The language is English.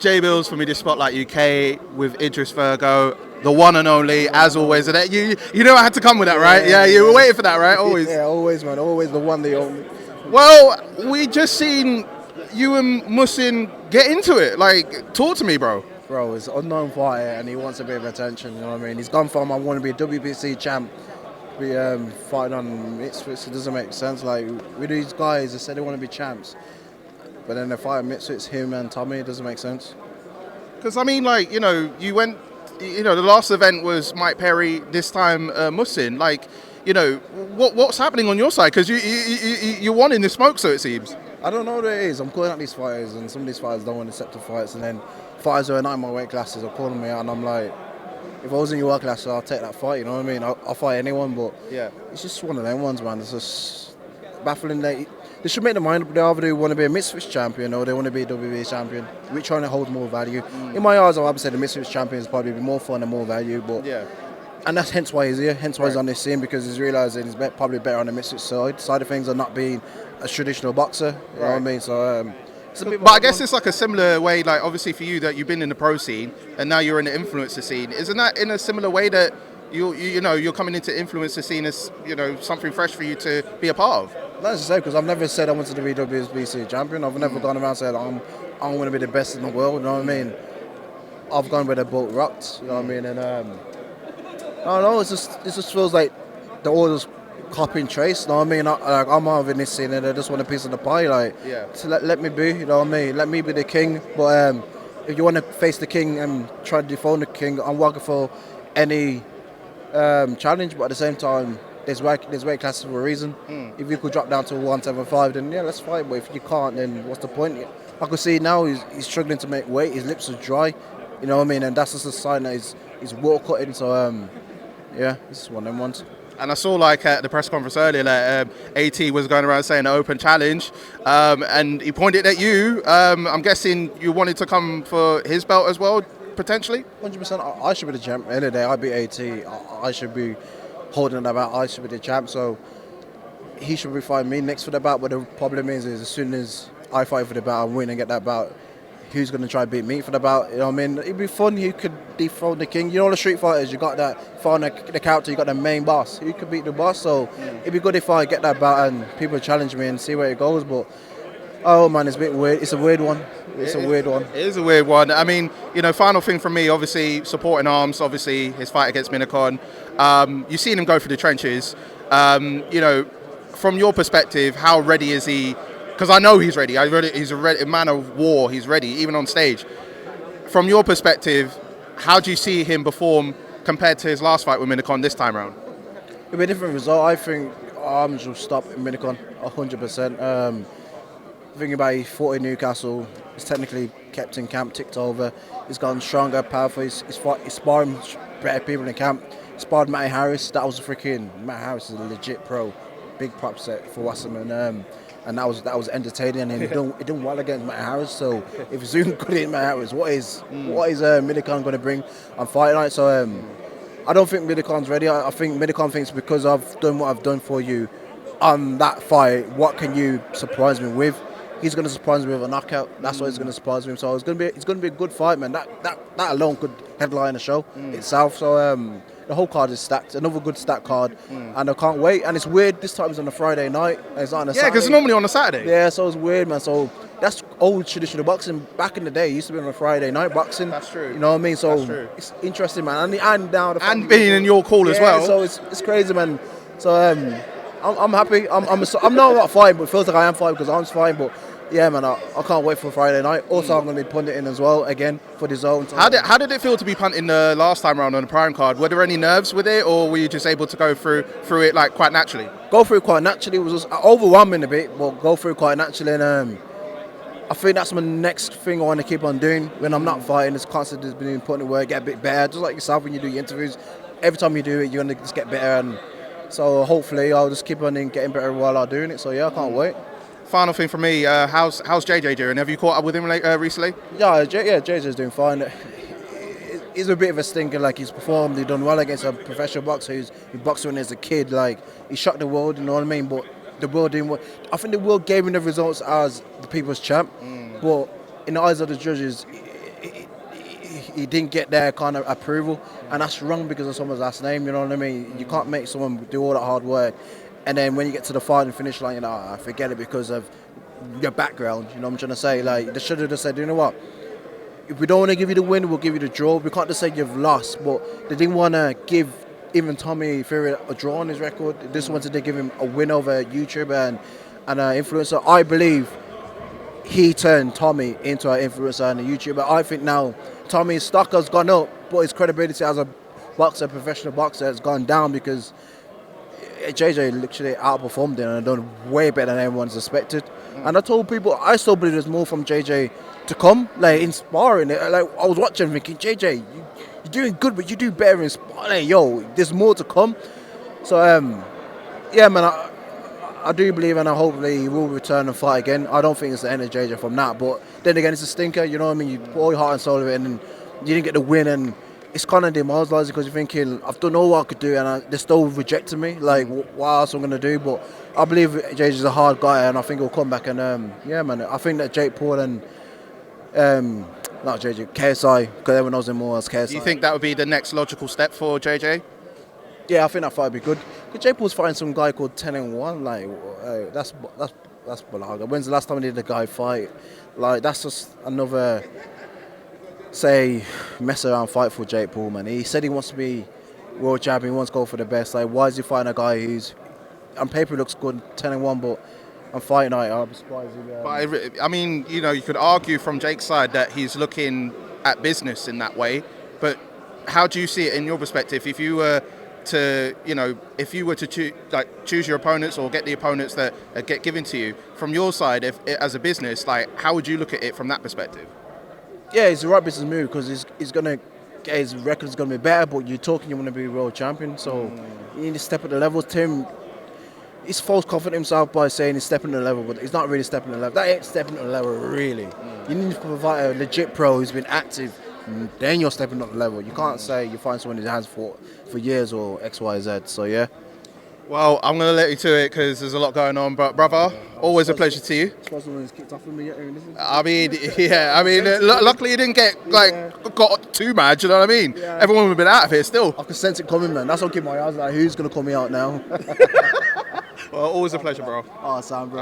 J Bills from Media Spotlight UK with Idris Virgo, the one and only, as always. And you know I had to come with that, right? Yeah, you were waiting for that, right? Always. Yeah, always, man. Always the one, the only. Well, we just seen you and Muhsin get into it. Like, talk to me, bro. Bro, he's an unknown fighter and he wants a bit of attention, you know what I mean? He's gone from I want to be a WBC champ, be fighting on Misfits. It doesn't make sense. Like, with these guys, they said they want to be champs. But then they fight Misfits, him and Tommy, it doesn't make sense. Because, I mean, like, you went, the last event was Mike Perry, this time Muhsin. Like, what's happening on your side? Because you're wanting the smoke, so it seems. I don't know what it is. I'm calling out these fighters, and some of these fighters don't want to accept the fights. And then fighters who are not in my weight classes are calling me out, and I'm like, if I was in your weight class, I'll take that fight. You know what I mean? I'll fight anyone, but yeah, it's just one of them ones, man. It's just baffling. They should make their mind up. They either want to be a Misfits champion or they want to be a WBA champion. Which one holds more value? In my eyes, I would say the Misfits champion is probably more fun and more value, but yeah. And that's hence why he's here, hence why he's on this scene, because he's realising he's probably better on the Misfits side of things and not being a traditional boxer. You know what I mean? So, but I guess it's like a similar way, like obviously for you that you've been in the pro scene and now you're in the influencer scene. Isn't that in a similar way that you're coming into influencer scene as something fresh for you to be a part of? Not necessarily, because I've never said I wanted to be WBC champion. I've never gone around saying I'm going to be the best in the world. You know what I mean? I've gone where the boat rocked. You know what I mean? And I don't know. It just feels like the orders copy and trace. You know what I mean? I'm out in this scene and I just want a piece of the pie. Like, yeah. So let me be. You know what I mean? Let me be the king. But if you want to face the king and try to dethrone the king, I'm working for any challenge. But at the same time, there's weight classes for a reason. If you could drop down to 175, then yeah, let's fight. But if you can't, then what's the point? I could see now he's struggling to make weight. His lips are dry. You know what I mean? And that's just a sign that he's water cutting. So yeah, this is one of them ones. And I saw like at the press conference earlier that AT was going around saying an open challenge, and he pointed at you. I'm guessing you wanted to come for his belt as well, potentially? 100%. I should be the champ. At the end of the day, I beat AT. I should be holding that belt. I should be the champ. So he should be fighting me next for the belt. But the problem is as soon as I fight for the belt and win and get that belt, who's going to try and beat me for the belt? You know what I mean? It'd be fun. Who could dethrone the king? You know, the street fighters, you got that fighting the character, you got the main boss. Who could beat the boss? So it'd be good if I get that belt and people challenge me and see where it goes. But oh man, it's a bit weird. It's a weird one. It's a weird one. It is a weird one. I mean, final thing from me, obviously supporting Armz, obviously his fight against Minicon. You've seen him go through the trenches. From your perspective, how ready is he? Because I know he's ready. He's a man of war. He's ready, even on stage. From your perspective, how do you see him perform compared to his last fight with Minicon this time around? It'll be a different result. I think Armz will stop in Minicon 100%. Thinking about he fought in Newcastle. He's technically kept in camp, ticked over. He's gotten stronger, powerful. He's sparring better people in camp. He sparred Matty Harris. That was Matty Harris is a legit pro. Big prop set for Wasserman. And that was entertaining, and he done well against Matt Harris. So if Zoom could hit Matt Harris, what is Minicon going to bring on fight night? So I don't think Minicon's ready. I think Minicon thinks because I've done what I've done for you on that fight, what can you surprise me with? He's going to surprise me with a knockout. That's what he's going to surprise me with. So it's going to be a good fight, man. That alone could headline the show itself. So the whole card is stacked. Another good stacked card, and I can't wait. And it's weird. This time it's on a Friday night. And it's not on a Saturday. Yeah, because it's normally on a Saturday. Yeah, so it's weird, man. So that's old traditional boxing. Back in the day, it used to be on a Friday night boxing. That's true. You know what I mean? So it's interesting, man. And now and being in your call as well. So it's crazy, man. So I'm happy. I'm not fighting, but it feels like I am fighting because I'm fighting, but. Yeah, man, I can't wait for Friday night. Also, I'm going to be punting as well, again, for the zone. How did it feel to be punting the last time around on the prime card? Were there any nerves with it, or were you just able to go through it like quite naturally? Go through it quite naturally. It was just overwhelming a bit, but go through it quite naturally. And I think that's my next thing I want to keep on doing. When I'm not fighting, it's constantly been putting in work, get a bit better. Just like yourself when you do your interviews. Every time you do it, you're going to just get better. And so hopefully I'll just keep on getting better while I'm doing it. So yeah, I can't wait. Final thing for me, how's JJ doing? Have you caught up with him recently? Yeah, JJ's doing fine. He's a bit of a stinker. Like he's performed, he's done well against a professional boxer who boxed when he was a kid. Like he shocked the world, you know what I mean? But the world didn't. I think the world gave him the results as the people's champ. But in the eyes of the judges, he didn't get their kind of approval, and that's wrong because of someone's last name. You know what I mean? You can't make someone do all that hard work, and then when you get to the final finish line, I forget it because of your background. You know what I'm trying to say? Like, they should have just said, you know what? If we don't want to give you the win, we'll give you the draw. We can't just say you've lost, but they didn't want to give even Tommy Fury a draw on his record. They just wanted to give him a win over a YouTuber and an influencer. I believe he turned Tommy into an influencer and a YouTuber. I think now Tommy's stock has gone up, but his credibility as a boxer, professional boxer, has gone down because JJ literally outperformed him and done way better than everyone's expected. And I told people, I still believe there's more from JJ to come, like inspiring. Like, I was watching thinking, JJ, you're doing good, but you do better in sparring. Yo, there's more to come. So, yeah, man, I do believe, and I hopefully he will return and fight again. I don't think it's the end of JJ from that, but then again, it's a stinker. You know what I mean? You put all your heart and soul of it, and you didn't get the win, and it's kind of demoralising because you're thinking, I've done all what I could do, and they're still rejecting me. Like, what else am I going to do? But I believe JJ's a hard guy, and I think he'll come back. And yeah, man, I think that Jake Paul and not JJ, KSI, because everyone knows him more as KSI. Do you think that would be the next logical step for JJ? Yeah, I think that fight would be good. Because Jake Paul's fighting some guy called 10-1. Like, that's balaga. When's the last time he did a guy fight? Like, that's just another, say, mess around fight for Jake Paul, man. He said he wants to be world champion, he wants to go for the best. Like, why is he fighting a guy who's, on paper, looks good, 10-1, but on fight night, I'm surprised. But I mean, you know, you could argue from Jake's side that he's looking at business in that way. But how do you see it in your perspective? If you were to, you know, choose your opponents or get the opponents that get given to you, from your side, as a business, like, how would you look at it from that perspective? Yeah, it's the right business move because he's gonna get his record's gonna be better. But you're talking, you want to be world champion, so you need to step at the level. Tim, he's false confident himself by saying he's stepping to the level, but he's not really stepping to the level. That ain't stepping to the level, really. You need to provide a legit pro who's been active, then you're stepping up the level. You can't say you find someone who has fought for years or X, Y, Z. So yeah. Well, I'm going to let you to it because there's a lot going on. But brother, always a pleasure to you. Suppose someone's kicked off with me yet. I mean, yeah. I mean, luckily you didn't get got too mad. You know what I mean? Yeah. Everyone would have been out of here still. I can sense it coming, man. That's what keep my eyes like, who's going to call me out now? Well, always a pleasure, bro. Oh, Sam, bro.